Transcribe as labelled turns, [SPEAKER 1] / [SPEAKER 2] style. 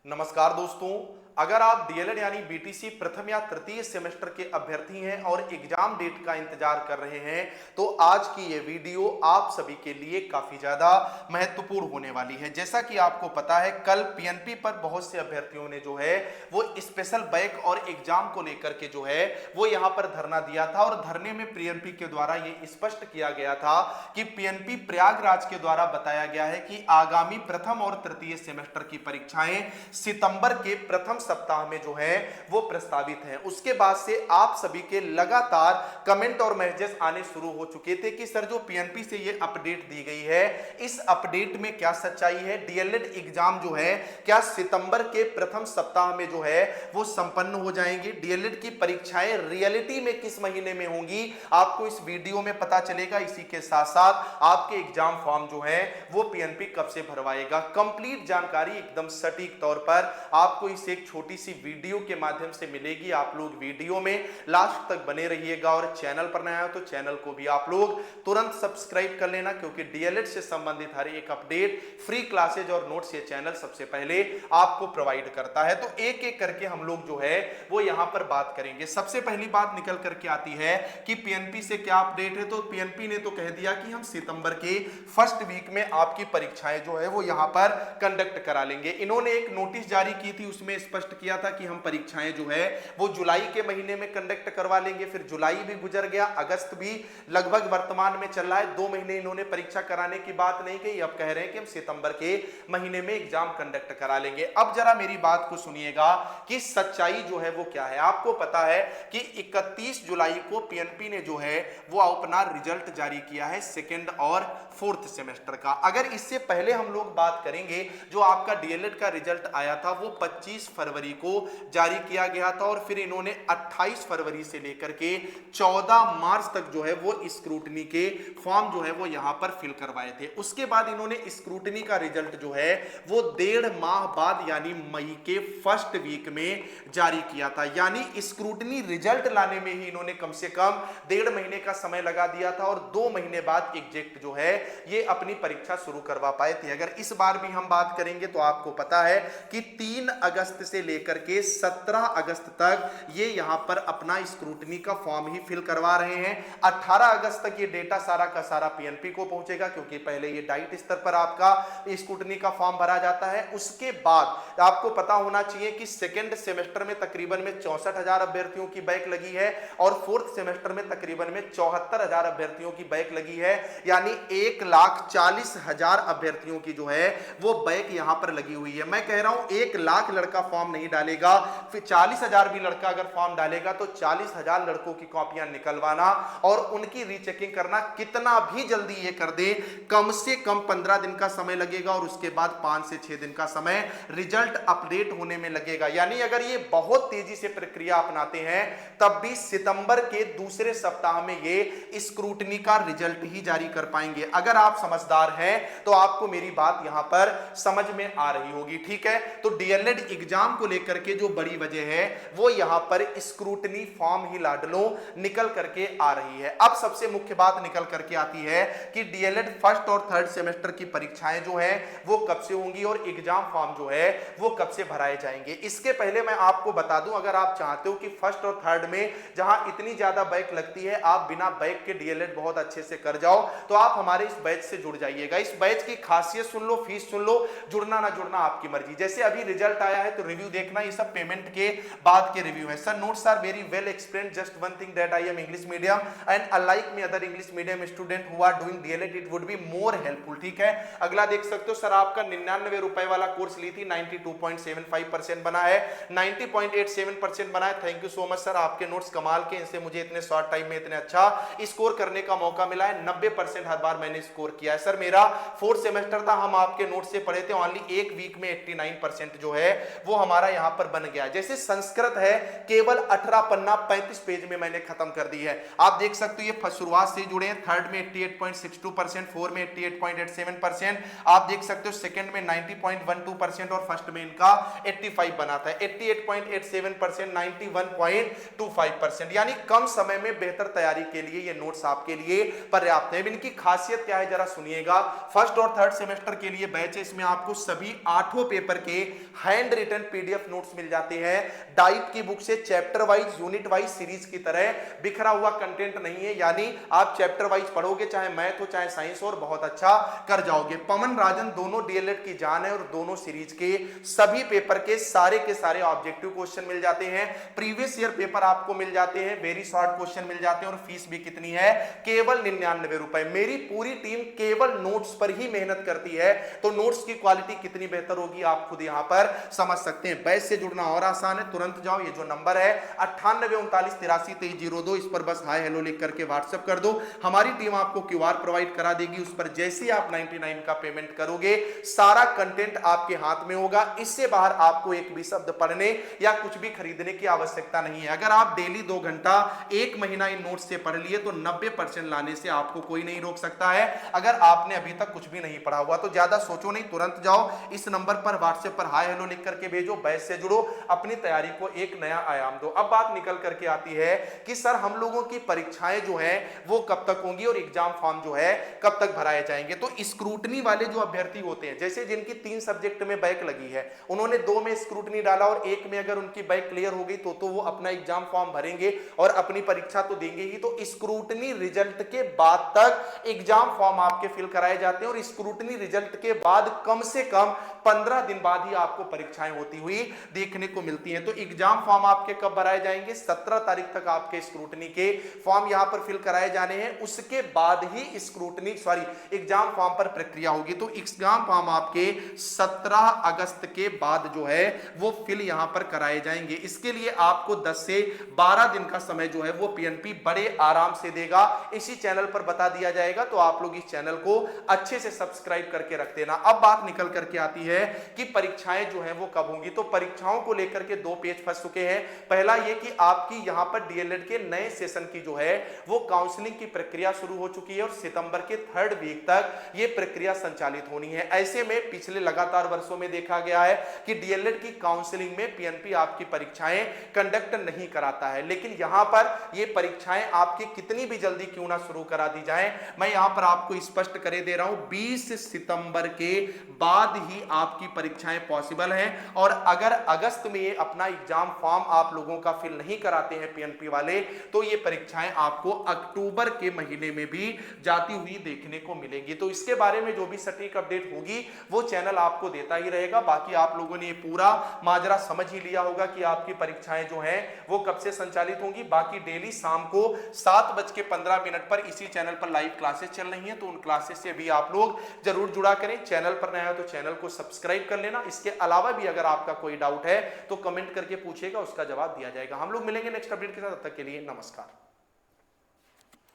[SPEAKER 1] नमस्कार दोस्तों, अगर आप डीएलएड यानी बीटीसी प्रथम या तृतीय सेमेस्टर के अभ्यर्थी हैं और एग्जाम डेट का इंतजार कर रहे हैं तो आज की ये वीडियो आप सभी के लिए काफी ज्यादा महत्वपूर्ण होने वाली है। जैसा कि आपको पता है, कल पीएनपी पर बहुत से अभ्यर्थियों ने जो है वो स्पेशल बैक और एग्जाम को लेकर के जो है वो यहां पर धरना दिया था और धरने में पीएनपी के द्वारा ये स्पष्ट किया गया था कि पीएनपी प्रयागराज के द्वारा बताया गया है कि आगामी प्रथम और तृतीय सेमेस्टर की परीक्षाएं सितंबर के प्रथम सप्ताह में जो है वो प्रस्तावित है। उसके बाद से आप सभी के लगातार कमेंट और मैसेजेस आने शुरू हो चुके थे कि सर जो पीएनपी से ये अपडेट दी गई है, इस अपडेट में क्या सच्चाई है, डीएलएड एग्जाम जो है क्या सितंबर के प्रथम सप्ताह में जो है वो संपन्न हो जाएंगे, डीएलएड की परीक्षाएं रियलिटी में किस महीने में होंगी, आपको इस वीडियो में पता चलेगा। इसी के साथ साथ आपके एग्जाम फॉर्म जो है वो पीएनपी कब से भरवाएगा, कंप्लीट जानकारी एकदम सटीक तौर पर आपको इस एक छोटी सी वीडियो के माध्यम से मिलेगी। आप लोग वीडियो में लास्ट तक बने रहिएगा और चैनल पर नया हो तो चैनल को भी आप लोग तुरंत सब्सक्राइब कर लेना, क्योंकि डीएलएड से संबंधित हर एक अपडेट, फ्री क्लासेज और नोट्स ये चैनल सबसे पहले आपको प्रोवाइड करता है। तो एक एक करके हम लोग जो है वो यहां पर बात करेंगे। सबसे पहली बात निकल करके आती है कि पीएनपी से क्या अपडेट है। तो पीएनपी ने तो कह दिया कि हम सितंबर के फर्स्ट वीक में आपकी परीक्षाएं जो है वो यहां पर कंडक्ट करा लेंगे। इन्होंने एक नोटिस जारी की थी, उसमें स्पष्ट किया था कि हम परीक्षाएं जो है वो जुलाई के महीने में कंडक्ट करवा लेंगे। फिर जुलाई भी गुजर गया, अगस्त भी लगभग वर्तमान में चल रहा है, 2 महीने इन्होंने परीक्षा कराने की बात नहीं कही। अब कह रहे हैं कि हम सितंबर के महीने में एग्जाम कंडक्ट करा लेंगे। अब जरा मेरी बात को सुनिएगा कि सच्चाई जो है वो क्या है। आपको पता है कि 31 जुलाई को पीएनपी ने जो है वो अपना रिजल्ट जारी किया है सेकेंड और फोर्थ सेमेस्टर का। अगर इससे पहले हम लोग बात करेंगे, जो आपका डीएलएड का रिजल्ट आया था वो 25 फरवरी को जारी किया गया था और फिर इन्होंने 28 फरवरी से लेकर के 14 मार्च तक जो है वो स्क्रूटनी के फॉर्म जो है वो यहां पर फिल करवाए थे। उसके बाद इन्होंने स्क्रूटनी का रिजल्ट जो है वो 1.5 माह बाद यानी मई के फर्स्ट वीक में जारी किया था। यानी स्क्रूटनी रिजल्ट लाने में ही इन्होंने कम से कम 1.5 महीने का समय लगा दिया था और 2 महीने बाद एग्जैक्ट जो है ये अपनी परीक्षा शुरू करवा पाए थे। अगर इस बार भी हम बात करेंगे तो आपको पता है कि 3 अगस्त से लेकर के 17 अगस्त तक ये यहां पर अपना स्क्रूटनी का फॉर्म ही फिल करवा रहे हैं। 18 अगस्त तक ये डेटा सारा का सारा पीएनपी को पहुंचेगा, क्योंकि पहले ये डाइट स्तर पर आपका स्क्रूटनी का फॉर्म भरा जाता है। उसके बाद आपको पता होना चाहिए कि सेकेंड सेमेस्टर में तकरीबन में 64,000 अभ्यर्थियों की बैक लगी है और फोर्थ सेमेस्टर में तकरीबन में 74,000 अभ्यर्थियों की बैक लगी है। यानी 1,40,000 अभ्यर्थियों की जो है वो बैक यहां पर लगी हुई है। मैं कह रहा हूं 1 लाख लड़का फॉर्म नहीं डालेगा, फिर 40,000 भी लड़का अगर फॉर्म डालेगा तो 40,000 लड़कों की कॉपियां निकलवाना और उनकी रीचेकिंग करना कितना भी जल्दी ये कर दे, कम से कम 15 दिन का समय लगेगा और उसके बाद 5 से 6 दिन का समय रिजल्ट अपडेट होने में लगेगा। यानी अगर ये बहुत तेजी से प्रक्रिया अपनाते हैं तब भी सितंबर के दूसरे सप्ताह में ये स्क्रूटनी का रिजल्ट ही जारी कर पाएंगे। अगर आप समझदार हैं तो आपको मेरी बात यहां पर समझ में आ रही होगी, ठीक है। तो डीएलएड एग्जाम को लेकर के जो बड़ी वजह है वो यहां पर स्क्रूटनी फॉर्म ही लाडलो निकल करके आ रही है। अब सबसे मुख्य बात निकल करके आती है कि डीएलएड फर्स्ट और थर्ड सेमेस्टर की परीक्षाएं जो है वो कब से होंगी और एग्जाम फॉर्म जो है वो कब से भराए जाएंगे। इसके पहले मैं आपको बता दूं, अगर आप चाहते हो कि फर्स्ट और थर्ड में जहां इतनी ज्यादा बैक लगती है आप बिना बैक के डीएलएड बहुत अच्छे से कर जाओ, तो आप हमारे इस बैच से जुड़ जाइएगा। इस बैच की खासियत सुन लो, फीस सुन लो, जुड़ना ना जुड़ना आपकी मर्जी। जैसे अभी रिजल्ट आया है तो रिव्यू देखना, ये सब पेमेंट के बाद के रिव्यू है। Sir notes are very well explained, just one thing that I am English medium and unlike me other English medium student who are doing DElEd it would be more helpful, ठीक है। अगला देख सकते हो, sir आपका 99 रुपए वाला course ली थी, 92.75% बना है, 90.87% बना है। Thank you so much sir, आपके नोट्स कमाल के, इनसे मुझे इतने शॉर्ट टाइम में इतने अच्छा स्कोर करने का मौका मिला है। 90% हर बार मैंने स्कोर किया है। सर मेरा फोर्थ सेमेस्टर था, हम आपके नोट से पढ़े थे, ओनली एक वीक में 89% जो है वो हमारा हमारा यहां पर बन गया। जैसे संस्कृत है केवल 18 पन्ना 35 पेज में मैंने खत्म कर दी है। आप देख सकते हो ये शुरुआत से जुड़े हैं। थर्ड में 88.62%, फोर्थ में 88.87%, आप देख सकते हो सेकंड में 90.12% और फर्स्ट में इनका 85 बना था। 88.87%, 91.25%, यानी कम समय में बेहतर तैयारी के लिए ये नोट्स आपके लिए पर्याप्त है। इनकी खासियत क्या है जरा सुनिएगा। फर्स्ट और थर्ड सेमेस्टर के लिए बैच है, इसमें आपको सभी 8 पेपर के हैंड रिटन पीडीएफ नोट्स मिल जाते हैं। डाइट की बुक से chapter wise, unit wise, series की तरह बिखरा हुआ कंटेंट नहीं है, यानी आप चैप्टर वाइज पढ़ोगे, चाहे मैथ हो चाहे साइंस, और बहुत अच्छा कर जाओगे। पवन राजन दोनों डीएलएड की जान है और दोनों सीरीज के सभी पेपर के सारे ऑब्जेक्टिव क्वेश्चन मिल जाते हैं। प्रीवियस ईयर पेपर आपको मिल जाते हैं, वेरी शॉर्ट क्वेश्चन मिल जाते हैं, और फीस भी कितनी है, केवल 99 रुपए। मेरी पूरी टीम केवल नोट्स पर ही मेहनत करती है, तो नोट्स की क्वालिटी कितनी बेहतर होगी आप खुद यहां पर समझ सकते हैं। बैच से जुड़ना और आसान है, तुरंत जाओ, ये जो नंबर है 9839832302, इस पर बस हाय हेलो लिख करके व्हाट्सएप कर दो। हमारी टीम आपको क्यूआर प्रोवाइड करा देगी, उस पर जैसे ही आप 99 का पेमेंट करोगे सारा कंटेंट आपके हाथ में होगा। इससे बाहर आपको एक भी शब्द पढ़ने या कुछ भी खरीदने की आवश्यकता नहीं है। अगर आप डेली 2 घंटा 1 महीना इन नोट्स से पढ़ लिए तो 90% लाने से आपको कोई नहीं रोक सकता है। अगर आपने अभी तक कुछ भी नहीं पढ़ा हुआ तो ज्यादा सोचो नहीं, तुरंत जाओ, इस नंबर पर व्हाट्सएप पर हाय हेलो लिख करके भेजो, बैच से जुड़ो, अपनी तैयारी को एक नया आयाम दो। अब बात निकल करके आती है कि सर हम लोगों की परीक्षाएं जो है वो कब तक होंगी और एग्जाम फॉर्म जो है कब तक भराए जाएंगे। तो स्क्रूटनी वाले जो अभ्यर्थी होते हैं, जैसे जिनकी 3 सब्जेक्ट में बैक लगी है, उन्होंने 2 में स्क्रूटनी डाला और 1 में अगर उनकी बैक क्लियर हो गई तो वो अपना एग्जाम फॉर्म भरेंगे और अपनी परीक्षा तो देंगे ही। तो स्क्रूटनी रिजल्ट के बाद तक एग्जाम फॉर्म आपके फिल कराए जाते हैं और स्क्रूटनी रिजल्ट के बाद कम से कम 15 दिन बाद ही आपको परीक्षाएं होती हुई देखने को मिलती हैं। तो एग्जाम फॉर्म आपके कब भराए जाएंगे? 17 तारीख तक आपके स्क्रूटनी के फॉर्म यहां पर फिल कराए जाने हैं, उसके बाद ही एग्जाम फॉर्म पर प्रक्रिया होगी। तो एग्जाम फॉर्म आपके 17 अगस्त के बाद जो है वो फिल यहां पर कराए जाएंगे। इसके लिए आपको 10 से 12 दिन का समय जो है वो पीएनपी बड़े आराम से देगा, इसी चैनल पर बता दिया जाएगा। तो आप लोग इस चैनल को अच्छे से सब्सक्राइब करके रख देना। अब बात निकल करके आती है कि परीक्षाएं जो है वो कब होंगी। तो परीक्षाओं को लेकर के 2 पेज फंस चुके हैं। पहला ये कि आपकी यहां पर डीएलएड के नए सेशन की जो है वो काउंसलिंग की प्रक्रिया शुरू हो चुकी है और सितंबर के 3rd वीक तक ये प्रक्रिया संचालित होनी है। ऐसे में पिछले लगातार वर्षों में देखा गया है कि डीएलएड की काउंसलिंग में पीएनपी आपकी परीक्षाएं कंडक्ट नहीं कराता है, लेकिन यहां पर ये परीक्षाएं आपकी कितनी भी जल्दी क्यों ना शुरू करा दी जाए, मैं यहां पर आपको स्पष्ट करे दे रहा हूं, 20 सितंबर के बाद ही आपकी परीक्षाएं पॉसिबल हैं। और अगर अगस्त में ये अपना एग्जाम फॉर्म आप लोगों का फिल नहीं कराते हैं पीएनपी वाले, तो ये परीक्षाएं आपको अक्टूबर के महीने में भी जाती हुई देखने को मिलेंगी। तो इसके बारे में जो भी सटीक अपडेट होगी वो चैनल आपको देता ही रहेगा। बाकी आप लोगों ने ये पूरा माजरा समझ ही लिया होगा कि आपकी परीक्षाएं जो हैं वो कब से संचालित होंगी। बाकी डेली शाम को 7:15 पर इसी चैनल पर लाइव क्लासेस चल रही हैं, तो उन क्लासेस से भी आप लोग जरूर जुड़ा करें। चैनल पर नया है तो चैनल को सब्सक्राइब कर लेना। इसके अलावा भी अगर आपका कोई डाउट है तो कमेंट करके पूछेगा, उसका जवाब दिया जाएगा। हम लोग मिलेंगे नेक्स्ट अपडेट के साथ, तब तक के लिए नमस्कार।